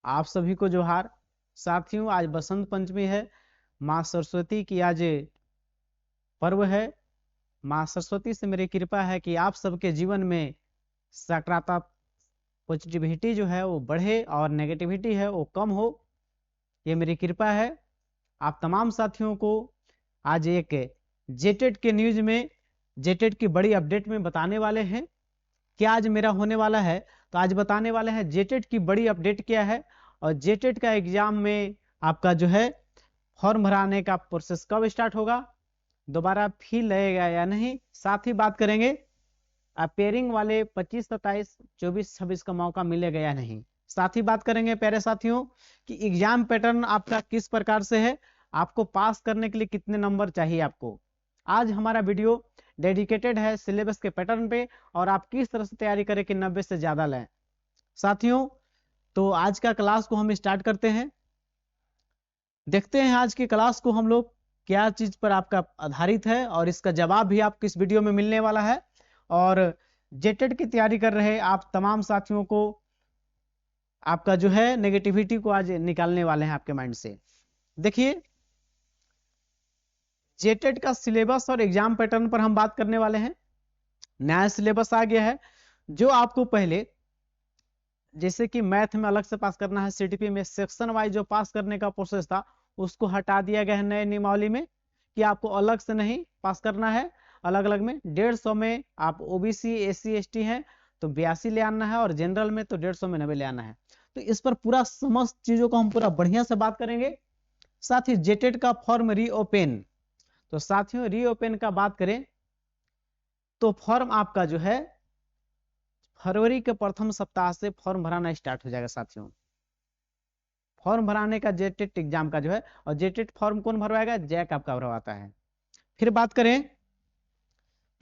आप सभी को जोहार। साथियों, आज बसंत पंचमी है। माँ सरस्वती की आज पर्व है। माँ सरस्वती से मेरी कृपा है कि आप सबके जीवन में सकारात्मक पॉजिटिविटी जो है वो बढ़े और नेगेटिविटी है वो कम हो, ये मेरी कृपा है। आप तमाम साथियों को आज एक जेटेट के न्यूज में, जेटेट की बड़ी अपडेट में बताने वाले हैं। क्या आज मेरा होने वाला है, तो आज बताने वाले हैं जेटेट की बड़ी अपडेट क्या है और जेटेट का एग्जाम में आपका जो है फॉर्म भराने का प्रोसेस कब स्टार्ट होगा, दोबारा फी लगेगा या नहीं। साथ ही बात करेंगे अपेयरिंग वाले 25, 27, 24, 26 का मौका मिलेगा या नहीं। साथ ही बात करेंगे प्यारे साथियों कि एग्जाम पैटर्न आपका किस प्रकार से है, आपको पास करने के लिए कितने नंबर चाहिए आपको। आज हमारा वीडियो डेडिकेटेड है सिलेबस के पैटर्न पे और आप किस तरह से तैयारी करें कि 90 से ज्यादा लें। साथियों, तो आज का क्लास को हम स्टार्ट करते हैं। देखते हैं आज की क्लास को हम लोग क्या चीज पर आपका आधारित है और इसका जवाब भी आपको इस वीडियो में मिलने वाला है। और जेटेट की तैयारी कर रहे आप तमाम साथियों को आपका जो है नेगेटिविटी को आज निकालने वाले हैं आपके माइंड से। देखिए, जेटेट का सिलेबस और एग्जाम पैटर्न पर हम बात करने वाले हैं। नया सिलेबस आ गया है जो आपको पहले जैसे कि मैथ में अलग से पास करना है, सीटीपी में सेक्शन वाइज जो पास करने का प्रोसेस था उसको हटा दिया गया है नए नियमावली में कि आपको अलग से नहीं पास करना है। अलग अलग में 150 में आप ओबीसी एससी एसटी हैं तो 82 ले आना है और जनरल में तो 150 में 90 ले आना है। तो इस पर पूरा समस्त चीजों को हम पूरा बढ़िया से बात करेंगे। साथ ही जेटेट का फॉर्म रीओपन, तो साथियों रीओपन का बात करें तो फॉर्म आपका जो है फरवरी के प्रथम सप्ताह से फॉर्म भराना स्टार्ट हो जाएगा। साथियों, फॉर्म भराने का जेटेट एग्जाम का जो है, और जेटेट फॉर्म कौन भरवाएगा, जैक आपका भरवाता है। फिर बात करें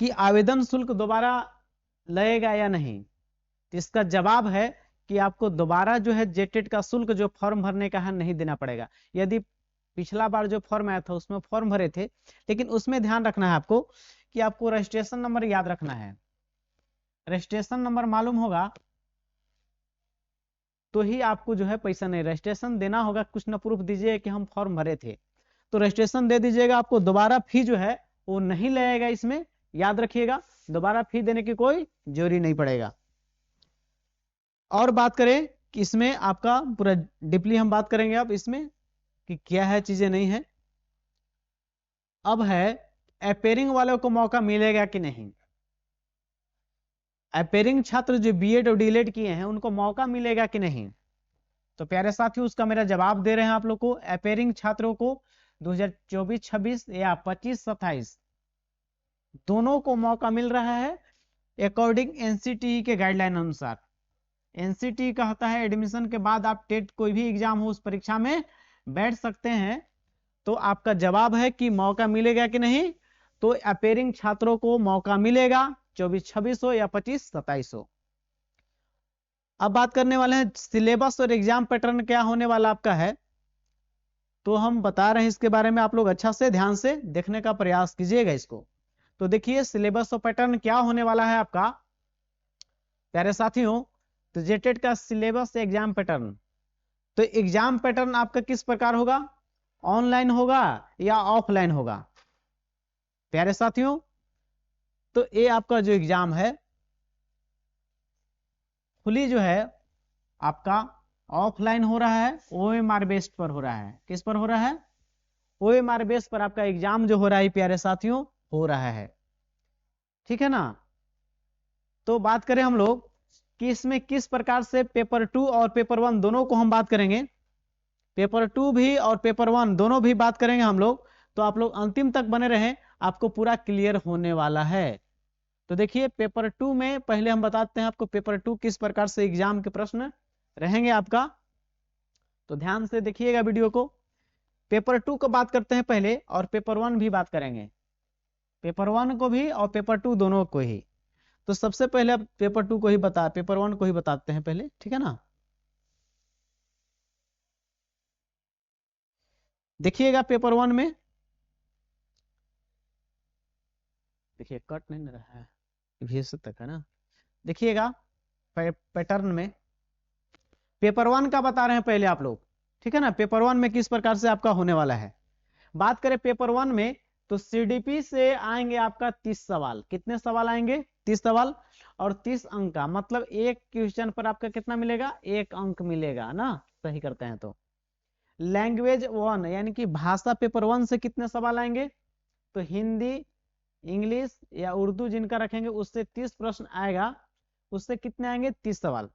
कि आवेदन शुल्क दोबारा लगेगा या नहीं, तो इसका जवाब है कि आपको दोबारा जो है जेटेट का शुल्क जो फॉर्म भरने का है नहीं देना पड़ेगा। यदि पिछला बार जो फॉर्म आया था उसमें फॉर्म भरे थे, लेकिन उसमें ध्यान रखना है आपको कि आपको रजिस्ट्रेशन नंबर याद रखना है। रजिस्ट्रेशन नंबर मालूम होगा तो ही आपको जो है पैसा नहीं, रजिस्ट्रेशन देना होगा, कुछ ना प्रूफ दीजिए कि हम फॉर्म भरे थे, तो रजिस्ट्रेशन दे दीजिएगा। आपको दोबारा फी जो है वो नहीं लगेगा इसमें, याद रखिएगा। दोबारा फी देने की कोई जरूरी नहीं पड़ेगा। और बात करें कि इसमें आपका पूरा डीपली हम बात करेंगे अब इसमें कि क्या है चीजें नहीं है। अब है अपेयरिंग वालों को मौका मिलेगा कि नहीं। अपेयरिंग छात्र जो बीएड और डीएलएड किए हैं उनको मौका मिलेगा कि नहीं। तो प्यारे साथियों, उसका मेरा जवाब दे रहे हैं आप लोग को। अपेयरिंग छात्रों को 2024-26 या 25-27 दोनों को मौका मिल रहा है अकॉर्डिंग एनसीटीई के गाइडलाइन अनुसार। एनसीटीई कहता है एडमिशन के बाद आप टेट कोई भी एग्जाम हो उस परीक्षा में बैठ सकते हैं। तो आपका जवाब है कि मौका मिलेगा कि नहीं। तो अपेयरिंग छात्रों को मौका मिलेगा, 24-26 हो या 25-27 हो। अब बात करने वाले हैं सिलेबस और एग्जाम पैटर्न क्या होने वाला आपका है, तो हम बता रहे हैं इसके बारे में। आप लोग अच्छा से ध्यान से देखने का प्रयास कीजिएगा इसको। तो देखिए सिलेबस और पैटर्न क्या होने वाला है आपका प्यारे साथियों। तो जेटेट का सिलेबस एग्जाम पैटर्न, तो एग्जाम पैटर्न आपका किस प्रकार होगा, ऑनलाइन होगा या ऑफलाइन होगा प्यारे साथियों। तो ये आपका जो एग्जाम है फुली जो है आपका ऑफलाइन हो रहा है, ओएमआर बेस्ड पर हो रहा है। किस पर हो रहा है, ओएमआर बेस पर आपका एग्जाम जो हो रहा है प्यारे साथियों हो रहा है, ठीक है ना। तो बात करें हम लोग कि इसमें किस प्रकार से पेपर 2 और पेपर 1 दोनों को हम बात करेंगे। पेपर 2 भी और पेपर 1 दोनों भी बात करेंगे हम लोग। तो आप लोग अंतिम तक बने रहें, आपको पूरा क्लियर होने वाला है। तो देखिए पेपर 2 में पहले हम बताते हैं आपको पेपर 2 किस प्रकार से एग्जाम के प्रश्न रहेंगे आपका। तो ध्यान से देखिएगा वीडियो को। पेपर 2 को बात करते हैं पहले और पेपर 1 भी बात करेंगे, पेपर 1 को भी और पेपर 2 दोनों को ही। तो सबसे पहले पेपर 2 को ही पेपर 1 को ही बताते हैं पहले, ठीक है ना। देखिएगा पेपर 1 में, देखिए कट नहीं रहा है, तक है ना। देखिएगा पैटर्न में पेपर 1 का बता रहे हैं पहले आप लोग, ठीक है ना। पेपर 1 में किस प्रकार से आपका होने वाला है। बात करें पेपर 1 में, तो सीडीपी से आएंगे आपका 30 सवाल। कितने सवाल आएंगे? 30 सवाल, और 30 अंक का मतलब एक क्वेश्चन पर आपका कितना मिलेगा? 1 अंक मिलेगा ना, सही करते हैं तो। लैंग्वेज 1 यानी कि भाषा पेपर 1 से कितने सवाल आएंगे? तो हिंदी, इंग्लिश या उर्दू जिनका रखेंगे उससे 30 प्रश्न आएगा, उससे कितने आएंगे? 30 सवाल।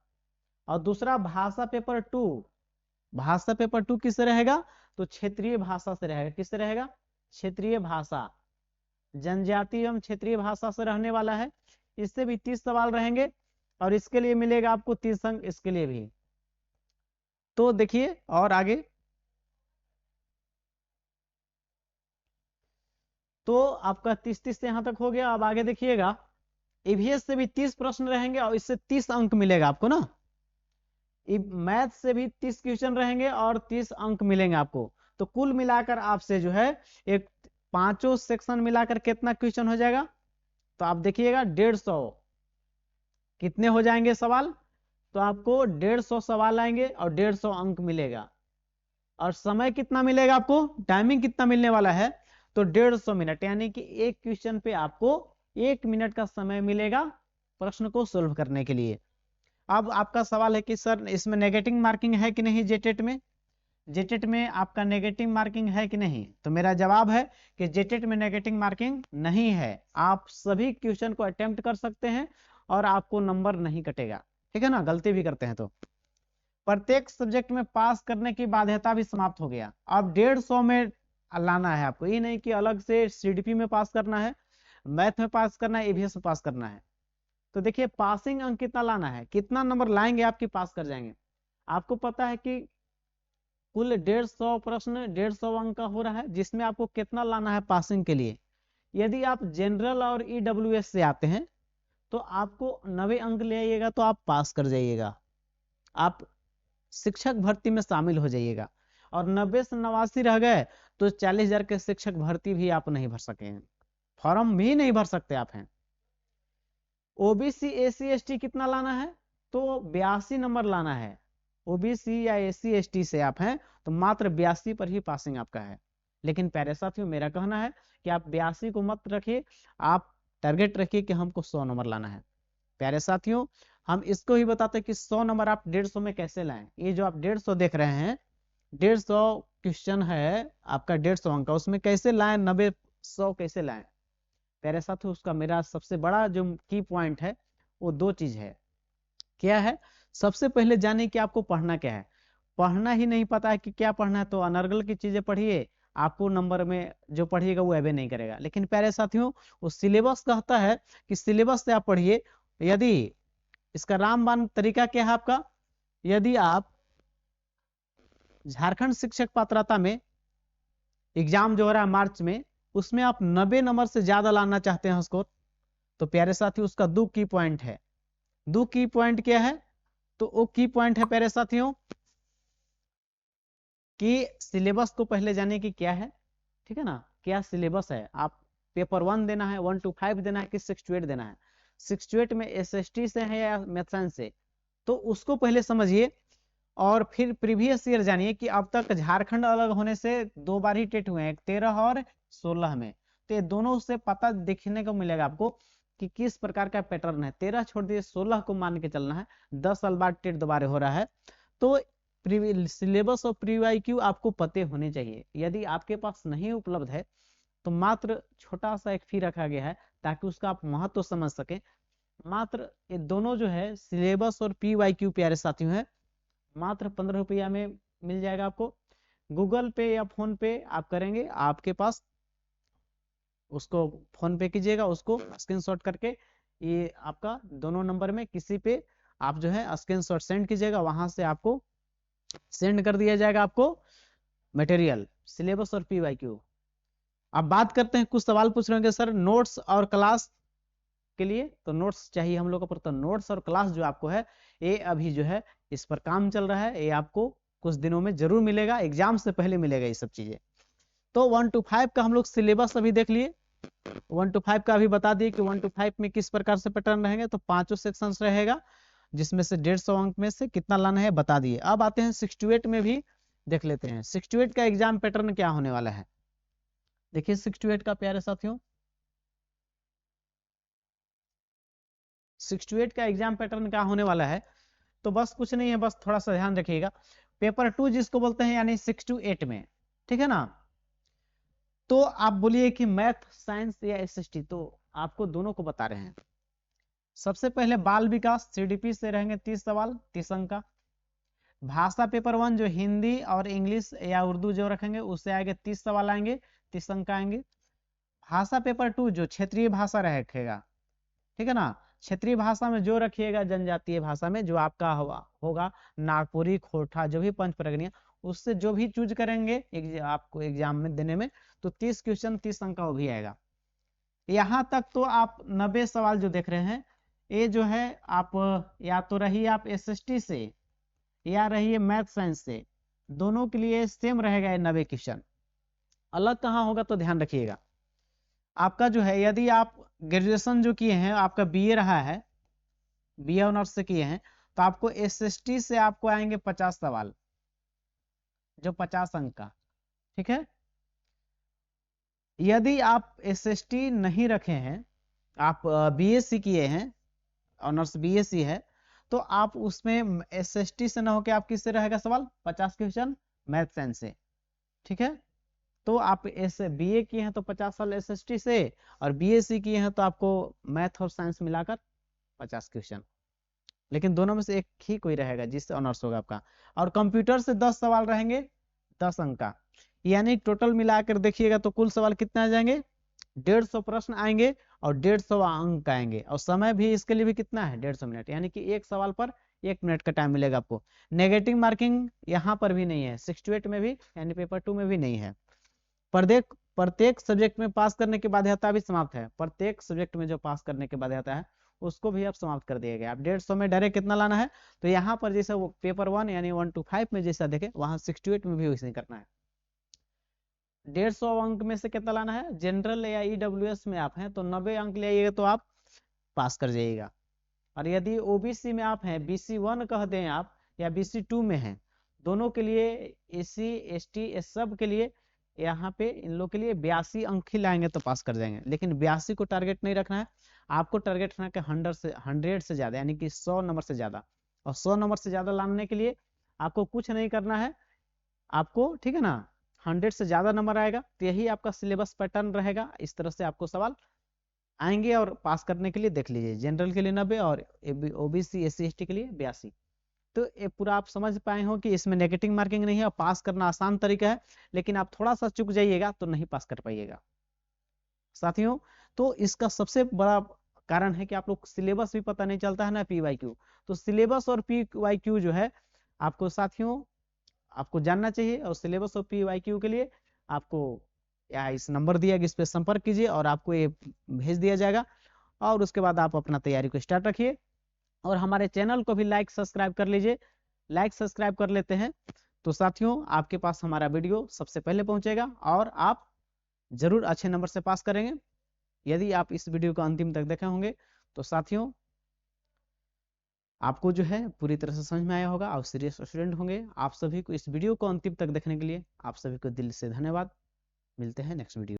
और दूसरा भाषा पेपर 2, भाषा पेपर 2 किससे रहेगा? तो क्षेत्रीय भाषा से रहेगा। किससे रहेगा? क्षेत्रीय भाषा, जनजातीय एवं क्षेत्रीय भाषा से रहने वाला है। इससे भी 30 सवाल रहेंगे, और इसके लिए मिलेगा आपको 30 अंक, इसके लिए भी। तो देखिए और आगे, तो आपका 30 से यहां तक हो गया। अब आगे देखिएगा, ईवीएस से भी 30 प्रश्न रहेंगे और इससे 30 अंक मिलेगा आपको ना। मैथ से भी 30 क्वेश्चन रहेंगे और 30 अंक मिलेंगे आपको। तो कुल मिलाकर आपसे जो है एक पांचों सेक्शन मिलाकर कितना क्वेश्चन हो जाएगा? तो आप देखिएगा 150 कितने हो जाएंगे सवाल? तो आपको 150 सवाल आएंगे और 150 अंक मिलेगा। और समय कितना मिलेगा आपको? टाइमिंग कितना मिलने वाला है? तो 150 मिनट, यानी कि एक क्वेश्चन पे आपको 1 मिनट का समय मिलेगा प्रश्न को सोल्व करने के लिए। अब आपका सवाल है कि सर इसमें नेगेटिव मार्किंग है कि नहीं जेटेट में? जेटेट में आपका नेगेटिव मार्किंग है कि नहीं? तो मेरा जवाब है कि जेटेट में नेगेटिव मार्किंग नहीं है। आप सभी क्वेश्चन को अटेम्प्ट कर सकते हैं और आपको नंबर नहीं कटेगा, ठीक है ना। गलती भी करते हैं तो प्रत्येक सब्जेक्ट में पास करने की बाध्यता भी समाप्त हो गया। अब 150 में लाना है आपको, ये नहीं कि अलग से सीडीपी में पास करना है, मैथ में पास करना है, ईवीएस में पास करना है। तो देखिए पासिंग अंक कितना लाना है, कितना नंबर लाएंगे आपकी पास कर जाएंगे। आपको पता है कि कुल 150 प्रश्न 150 अंक का हो रहा है, जिसमें आपको कितना लाना है पासिंग के लिए। यदि आप जनरल और ईडब्ल्यूएस से आते हैं तो आपको 90 अंक ले आइएगा तो आप पास कर जाइएगा, आप शिक्षक भर्ती में शामिल हो जाइएगा। और 90 से 89 रह गए तो 40,000 के शिक्षक भर्ती भी आप नहीं भर सके हैं, फॉर्म भी नहीं भर सकते आप हैं। ओबीसी एसी एसटी कितना लाना है? तो 82 नंबर लाना है। ओबीसी या एसी एसटी से आप हैं तो मात्र 82 पर ही पासिंग आपका है। लेकिन प्यारे साथियों मेरा कहना है कि आप 82 को मत रखिए, आप टारगेट रखिए कि हमको 100 नंबर लाना है। प्यारे साथियों हम इसको ही बताते हैं कि 100 नंबर आप 150 में कैसे लाएं। ये जो आप 150 देख रहे हैं, 150 क्वेश्चन है आपका 150 अंक का, उसमें कैसे लाएं 90 100 कैसे लाएं? प्यारे साथियों उसका मेरा सबसे बड़ा जो की पॉइंट है वो दो चीज है। क्या है? सबसे पहले जाने कि आपको पढ़ना क्या है। पढ़ना ही नहीं पता है कि क्या पढ़ना है तो अनर्गल की चीजें पढ़िए, आपको नंबर में जो पढ़िएगा वो एवे नहीं करेगा। लेकिन प्यारे साथियों वो सिलेबस कहता है कि सिलेबस से आप पढ़िए। यदि इसका रामबाण तरीका क्या है आपका, यदि आप झारखंड शिक्षक पात्रता में एग्जाम जो हो रहा है मार्च में, उसमें आप 90 नंबर से ज्यादा लाना चाहते हैं स्कोर, तो प्यारे साथियों उसका दो की पॉइंट है। दो की पॉइंट क्या है? तो वो की पॉइंट है प्यारे साथियों कि सिलेबस को पहले जाने की क्या है, ठीक है ना। क्या सिलेबस है, आप पेपर 1 देना है, 1 to 5 देना है कि 6 to 8 देना है। 6 to 8 में एसएसटी से है या मैथ साइंस से, तो उसको पहले समझिए। और फिर प्रीवियस ईयर जानिए कि अब तक झारखंड अलग होने से 2 बार ही टेट हुए हैं, 13 और 16 में। तो ये दोनों से पता देखने को मिलेगा आपको कि किस प्रकार का पैटर्न है। 13 छोड़ दिए, 16 को मान के चलना है, 10 साल बाद टेट दोबारा हो रहा है। तो सिलेबस और प्रीवाईक्यू आपको पते होने चाहिए। यदि आपके पास नहीं उपलब्ध है तो मात्र छोटा सा एक फी रखा गया है ताकि उसका आप महत्व तो समझ सके। मात्र ये दोनों जो है सिलेबस और पीवाईक्यू प्यारे साथियों है, मात्र 15 रुपया में मिल जाएगा आपको। गूगल पे या फोन पे आप करेंगे, आपके पास उसको फोन पे कीजिएगा, उसको स्क्रीनशॉट करके ये आपका दोनों नंबर में किसी पे आप जो है स्क्रीनशॉट सेंड कीजिएगा, वहां से आपको सेंड कर दिया जाएगा आपको मटेरियल, सिलेबस और पीवाईक्यू। अब बात करते हैं, कुछ सवाल पूछ रहे होंगे सर नोट्स और क्लास के लिए, तो नोट्स चाहिए हम लोग को, पर तो नोट्स और क्लास जो आपको है ये अभी जो है इस पर काम चल रहा है, ये आपको कुछ दिनों में जरूर मिलेगा, एग्जाम से पहले मिलेगा ये सब चीजें। तो 1 to 5 का हम लोग सिलेबस अभी देख लिए, 1 to 5 का अभी बता दिए कि 1 to 5 में किस प्रकार से पैटर्न रहेंगे। तो पांचों सेक्शंस रहेगा, जिसमें से 150 अंक में से कितना लाना है बता दिए। अब आते हैं 68 में भी देख लेते हैं 68 का एग्जाम पैटर्न क्या होने वाला है। देखिए 68 का प्यारे साथियों, 68 का एग्जाम पैटर्न क्या होने वाला है, तो बस कुछ नहीं है, बस थोड़ा सा ध्यान रखिएगा। पेपर 2 जिसको बोलते हैं यानी 6 to 8 में, ठीक है ना। तो आप बोलिए कि मैथ साइंस या एसएसटी, तो आपको दोनों को बता रहे हैं। सबसे पहले बाल विकास सीडीपी से रहेंगे 30 सवाल 30 अंक का। भाषा पेपर 1 जो हिंदी और इंग्लिश या उर्दू जो रखेंगे उससे आएंगे 30 सवाल आएंगे, 30 अंक आएंगे। भाषा पेपर 2 जो क्षेत्रीय भाषा रखेगा, ठीक है ना, क्षेत्रीय भाषा में जो रखिएगा जनजातीय भाषा में जो आपका होगा नागपुरी खोरठा जो भी पंच परगनिया, उससे जो भी चूज करेंगे आपको एग्जाम में देने में, तो 30 क्वेश्चन 30 अंक का वो भी आएगा। यहां तक तो आप 90 सवाल जो देख रहे हैं ये जो है आप या तो रही आप एसएसटी से या रही मैथ साइंस से, दोनों के लिए सेम रहेगा ये 90 क्वेश्चन। अलग कहाँ होगा तो ध्यान रखिएगा। आपका जो है यदि आप ग्रेजुएशन जो किए हैं आपका बीए रहा है, बीए ऑनर्स से किए हैं, तो आपको एसएसटी से आपको आएंगे 50 सवाल जो 50 अंक का, ठीक है। यदि आप एसएसटी नहीं रखे हैं, आप बीएससी किए हैं, ऑनर्स बीएससी है, तो आप उसमें एसएसटी से ना होके आप किससे रहेगा सवाल 50 क्वेश्चन मैथ साइंस से, ठीक है। तो आप ऐसे बीए किए हैं तो 50 साल एसएसटी से, और बीएससी किए हैं तो आपको मैथ और साइंस मिलाकर 50 क्वेश्चन, लेकिन दोनों में से एक ही कोई रहेगा जिससे ऑनर्स होगा आपका। और कंप्यूटर से 10 सवाल रहेंगे 10 अंक का, यानी टोटल मिलाकर देखिएगा तो कुल सवाल कितने आ जाएंगे 150 प्रश्न आएंगे और 150 अंक आएंगे। और समय भी इसके लिए भी कितना है 150 मिनट, यानी कि एक सवाल पर 1 मिनट का टाइम मिलेगा आपको। नेगेटिव मार्किंग यहाँ पर भी नहीं है, 68 में भी यानी पेपर 2 में भी नहीं है। प्रत्येक प्रत्येक सब्जेक्ट में पास करने की बाध्यता भी समाप्त है, प्रत्येक सब्जेक्ट में जो पास करने की बाध्यता है उसको भी आप समाप्त कर दिए गए। आप 150 में डायरेक्ट कितना लाना है, तो यहाँ पर जैसे वो पेपर 1 यानी 1 to 5 में जैसा देखे वहां 68 में भी वैसे करना है। 150 अंक में से कितना लाना है, जनरल या ईडब्ल्यूएस में आप हैं तो 90 अंक ले आइएगा तो आप पास कर जाइएगा। और यदि ओबीसी में आप हैं, बीसी 1 कह दें आप या बीसी 2 में हैं, दोनों के लिए एससी एसटी सब के लिए यहाँ पे इन लोग के लिए 82 अंक ही लाएंगे तो पास कर जाएंगे। लेकिन 82 को टारगेट नहीं रखना है, आपको टारगेट रखना है 100 से ज्यादा, यानी कि 100 नंबर से ज्यादा। और 100 नंबर से ज्यादा लाने के लिए आपको कुछ नहीं करना है आपको, ठीक है ना। 100 से ज्यादा नंबर आएगा तो यही आपका सिलेबस पैटर्न रहेगा, इस तरह से आपको सवाल आएंगे। और पास करने के लिए देख लीजिए जनरल के लिए 90 और ओबीसी एससी एसटी के लिए 82। तो ये पूरा आप समझ पाए हो कि इसमें नेगेटिव मार्किंग नहीं है और पास करना आसान तरीका है, लेकिन आप थोड़ा सा चुक जाइएगा तो नहीं पास कर पाइएगा साथियों। तो इसका सबसे बड़ा कारण है कि आप लोग सिलेबस भी पता नहीं चलता है ना पीवाईक्यू। तो सिलेबस और पीवाईक्यू जो है आपको साथियों आपको जानना चाहिए। और सिलेबस और पीवाईक्यू के लिए आपको या इस नंबर दिया गया इस पर संपर्क कीजिए और आपको ये भेज दिया जाएगा। और उसके बाद आप अपना तैयारी को स्टार्ट रखिए और हमारे चैनल को भी लाइक सब्सक्राइब कर लीजिए। लाइक सब्सक्राइब कर लेते हैं तो साथियों आपके पास हमारा वीडियो सबसे पहले पहुंचेगा और आप जरूर अच्छे नंबर से पास करेंगे यदि आप इस वीडियो को अंतिम तक देखे होंगे। तो साथियों आपको जो है पूरी तरह से समझ में आया होगा, आप सीरियस स्टूडेंट होंगे। आप सभी को इस वीडियो को अंतिम तक देखने के लिए आप सभी को दिल से धन्यवाद। मिलते हैं नेक्स्ट वीडियो।